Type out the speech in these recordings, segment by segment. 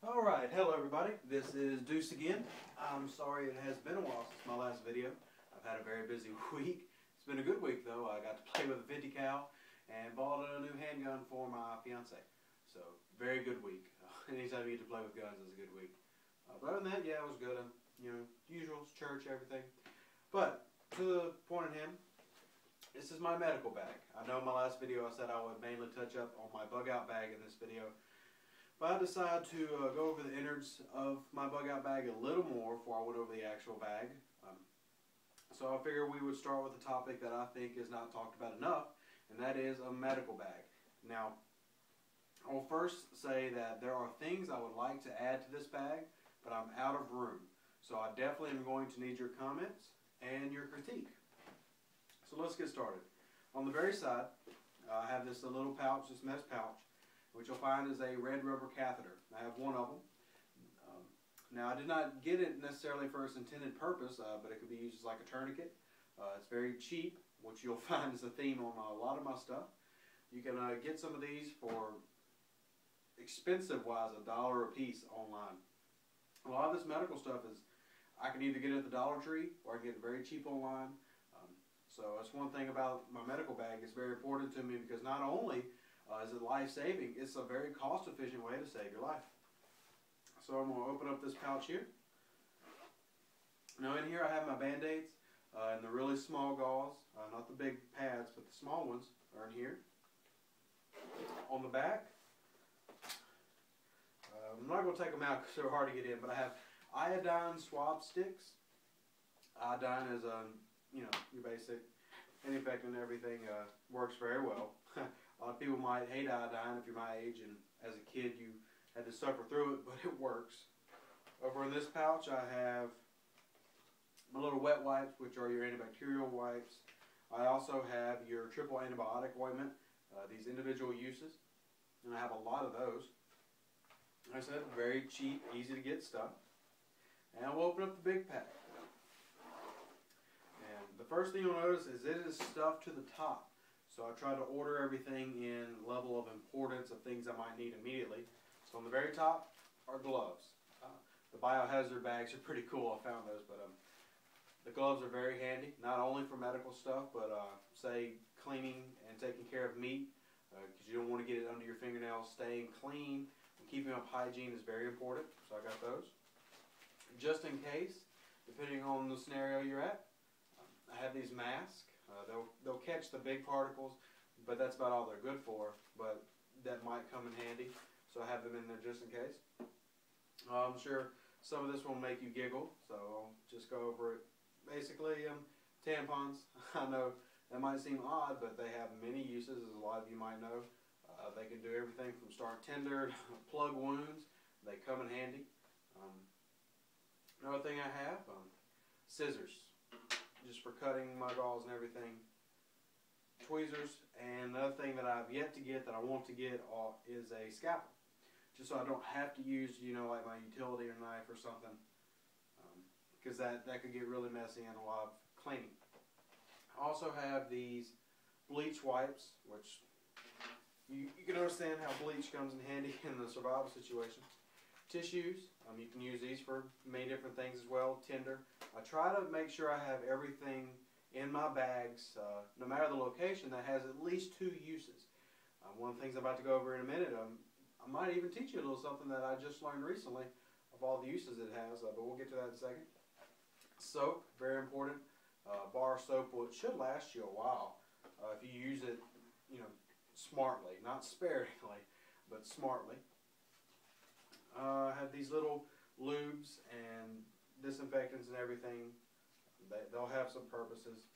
Alright, hello everybody. This is Deuce again. I'm sorry it has been a while since my last video. I've had a very busy week. It's been a good week though. I got to play with a 50 cal and bought a new handgun for my fiance. So, very good week. Anytime you get to play with guns is a good week. But other than that, yeah, it was good. Usual, church, everything. But, to the point at hand, this is my medical bag. I know in my last video I said I would mainly touch up on my bug out bag in this video. But I decided to go over the innards of my bug out bag a little more before I went over the actual bag. So I figured we would start with a topic that I think is not talked about enough, and that is a medical bag. Now, I will first say that there are things I would like to add to this bag, but I'm out of room. So I definitely am going to need your comments and your critique. So let's get started. On the very side, I have this little pouch, this mesh pouch, which you'll find is a red rubber catheter. I have one of them. Now I did not get it necessarily for its intended purpose, but it could be used as like a tourniquet. It's very cheap, which you'll find is a theme on a lot of my stuff. You can get some of these for expensive-wise $1 a piece online. A lot of this medical stuff is, I can either get it at the Dollar Tree or I can get it very cheap online. So that's one thing about my medical bag. It's very important to me because not only is it life-saving, it's a very cost-efficient way to save your life. So I'm going to open up this pouch here. Now in here I have my Band-Aids and the really small gauze, not the big pads, but the small ones are in here. On the back, I'm not going to take them out because they're hard to get in, but I have iodine swab sticks. Iodine is your basic anti-infectant and everything, works very well. A lot of people might hate iodine if you're my age, and as a kid you had to suffer through it, but it works. Over in this pouch I have my little wet wipes, which are your antibacterial wipes. I also have your triple antibiotic ointment, these individual uses, and I have a lot of those. Like I said, very cheap, easy to get stuff. And we'll open up the big pack. And the first thing you'll notice is it is stuffed to the top. So I try to order everything in level of importance of things I might need immediately. So on the very top are gloves. The biohazard bags are pretty cool. I found those, but the gloves are very handy, not only for medical stuff, but say cleaning and taking care of meat, because you don't want to get it under your fingernails. Staying clean and keeping up hygiene is very important. So I got those. Just in case, depending on the scenario you're at, I have these masks. They'll catch the big particles, but that's about all they're good for. But that might come in handy, so I have them in there just in case. I'm sure some of this will make you giggle, so I'll just go over it. Basically, tampons. I know that might seem odd, but they have many uses, as a lot of you might know. They can do everything from start tender to plug wounds. They come in handy. Another thing I have, scissors. Just for cutting my gauze and everything. Tweezers, and another thing that I've yet to get that I want to get is a scalpel. Just so I don't have to use, like my utility or knife or something. Because that could get really messy and a lot of cleaning. I also have these bleach wipes, which you can understand how bleach comes in handy in the survival situation. Tissues, you can use these for many different things as well. Tinder. I try to make sure I have everything in my bags, no matter the location, that has at least 2 uses. One of the things I'm about to go over in a minute, I might even teach you a little something that I just learned recently of all the uses it has, but we'll get to that in a second. Soap, very important. Bar soap, well, it should last you a while if you use it, smartly, not sparingly, but smartly. I have these little lubes and disinfectants and everything. They'll have some purposes.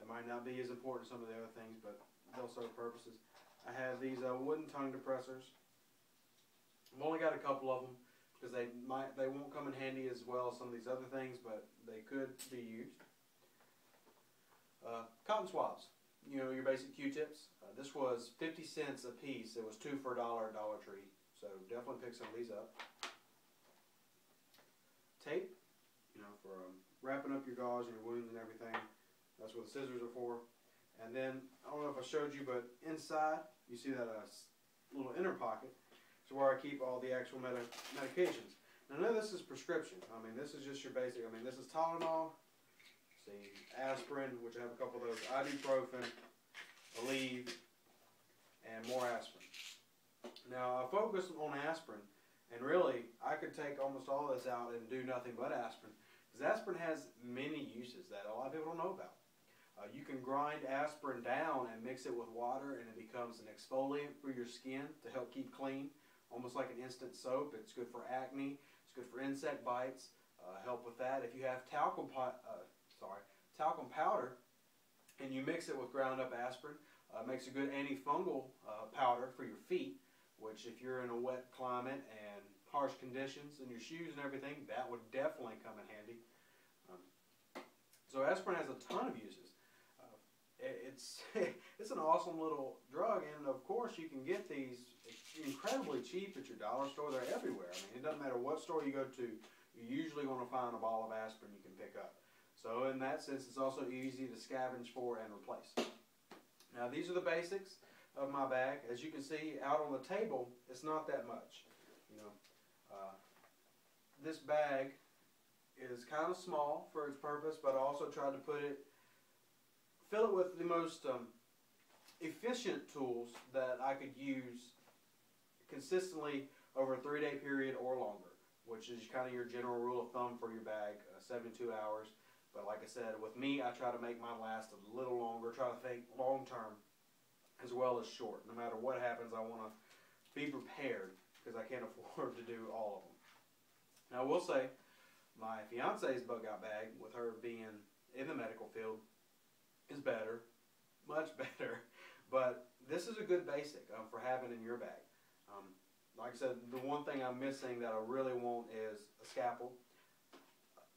They might not be as important as some of the other things, but they'll serve purposes. I have these wooden tongue depressors. I've only got a couple of them because they won't come in handy as well as some of these other things, but they could be used. Cotton swabs. Your basic Q-tips. This was 50 cents a piece. It was 2 for $1 at Dollar Tree. So definitely pick some of these up. Tape, for wrapping up your gauze and your wounds and everything. That's what the scissors are for. And then, I don't know if I showed you, but inside, you see that little inner pocket. It's where I keep all the actual medications. Now, none of this is prescription. I mean, this is just your basic. I mean, this is Tylenol, see, aspirin, which I have a couple of those, ibuprofen, Aleve, and more aspirin. Now, I focus on aspirin, and really, I could take almost all of this out and do nothing but aspirin, because aspirin has many uses that a lot of people don't know about. You can grind aspirin down and mix it with water, and it becomes an exfoliant for your skin to help keep clean, almost like an instant soap. It's good for acne. It's good for insect bites. Help with that. If you have talcum powder, and you mix it with ground up aspirin, makes a good antifungal powder for your feet. Which, if you're in a wet climate and harsh conditions in your shoes and everything, that would definitely come in handy. So aspirin has a ton of uses. It's an awesome little drug, and of course you can get these incredibly cheap at your dollar store. They're everywhere. I mean, it doesn't matter what store you go to, you're usually going to find a bottle of aspirin you can pick up. So in that sense, it's also easy to scavenge for and replace. Now, these are the basics of my bag. As you can see out on the table, it's not that much. You know, this bag is kind of small for its purpose, but I also tried to fill it with the most efficient tools that I could use consistently over a 3-day period or longer, which is kind of your general rule of thumb for your bag, 72 hours. But like I said, with me, I try to make mine last a little longer, try to think long term as well as short. No matter what happens, I want to be prepared because I can't afford to do all of them. Now, I will say, my fiance's bug out bag, with her being in the medical field, is better, much better. But this is a good basic for having in your bag. Like I said, the one thing I'm missing that I really want is a scalpel.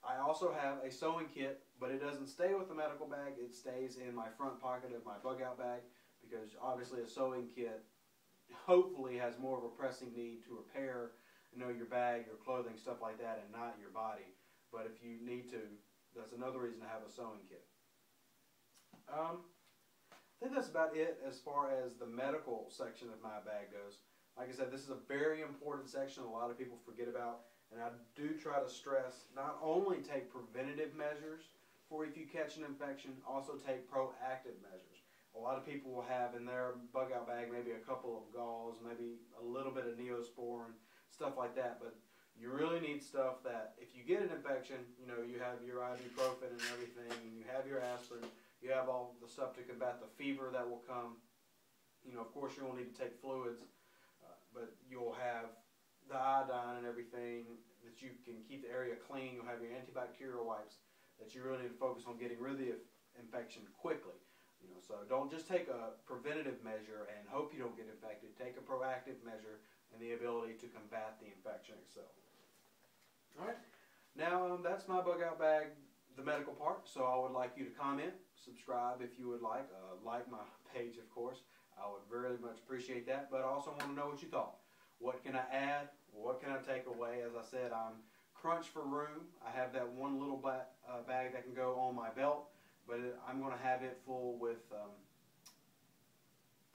I also have a sewing kit, but it doesn't stay with the medical bag. It stays in my front pocket of my bug out bag because obviously a sewing kit hopefully has more of a pressing need to repair, your bag, your clothing, stuff like that, and not your body. But if you need to, that's another reason to have a sewing kit. I think that's about it as far as the medical section of my bag goes. Like I said, this is a very important section a lot of people forget about, and I do try to stress not only take preventative measures for if you catch an infection, also take proactive measures. A lot of people will have in their bug out bag maybe a couple of gauze, maybe a little bit of Neosporin, stuff like that, but you really need stuff that if you get an infection, you have your ibuprofen and everything, and you have your aspirin, you have all the stuff to combat the fever that will come. Of course you will need to take fluids, but you'll have the iodine and everything that you can keep the area clean. You'll have your antibacterial wipes that you really need to focus on getting rid of the infection quickly. So don't just take a preventative measure and hope you don't get infected. Take a proactive measure and the ability to combat the infection itself. All right. Now that's my bug out bag, the medical part. So I would like you to comment, subscribe if you would like my page, of course. I would very much appreciate that, but I also want to know what you thought. What can I add? What can I take away? As I said, I'm crunched for room. I have that one little bag that can go on my belt, but I'm going to have it full with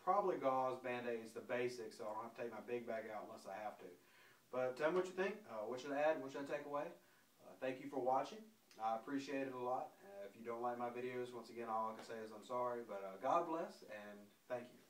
probably gauze, Band-Aids, the basics, so I don't have to take my big bag out unless I have to. But tell me what you think. What should I add? What should I take away? Thank you for watching. I appreciate it a lot. If you don't like my videos, once again, all I can say is I'm sorry, but God bless and thank you.